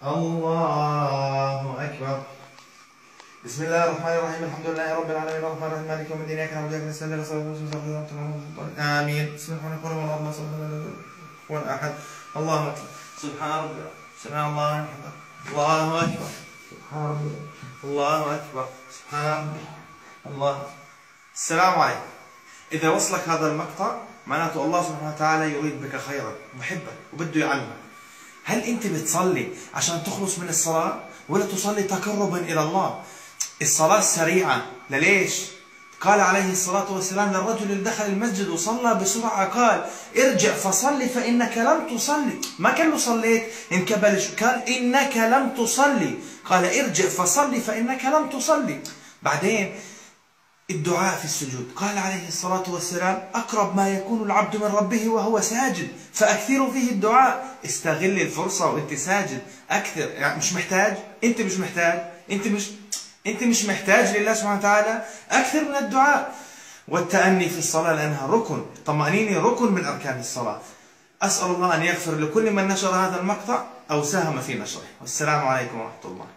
الله أكبر. بسم الله الرحمن الرحيم. الحمد لله رب العالمين الرحمن الرحيم مالك يوم الدين إياك نعبد وإياك نستعين اهدنا الصراط المستقيم آمين. بسم الله الرحمن الرحيم. اللهم صل على أحد. الله أكبر. سبحان ربي. سبحان الله أكبر. الله أكبر. سبحان ربي. الله أكبر. سبحان الله. السلام عليكم. إذا وصلك هذا المقطع معناته الله سبحانه وتعالى يريد بك خيرا وبحبك وبده يعلمك. هل أنت بتصلي عشان تخلص من الصلاة ولا تصلي تقربا إلى الله؟ الصلاة السريعة ليش؟ قال عليه الصلاة والسلام للرجل اللي دخل المسجد وصلى بسرعة قال ارجع فصلي فإنك لم تصلي. ما قال له صليت انكبل، قال إنك لم تصلي، قال ارجع فصلي فإنك لم تصلي. بعدين الدعاء في السجود قال عليه الصلاة والسلام أقرب ما يكون العبد من ربه وهو ساجد فأكثروا فيه الدعاء. استغل الفرصة وانت ساجد أكثر. يعني مش محتاج، انت مش محتاج، انت مش محتاج لله سبحانه وتعالى، أكثر من الدعاء والتأني في الصلاة لأنها ركن. طمأنينة ركن من أركان الصلاة. أسأل الله أن يغفر لكل من نشر هذا المقطع أو ساهم في نشره. والسلام عليكم ورحمة الله.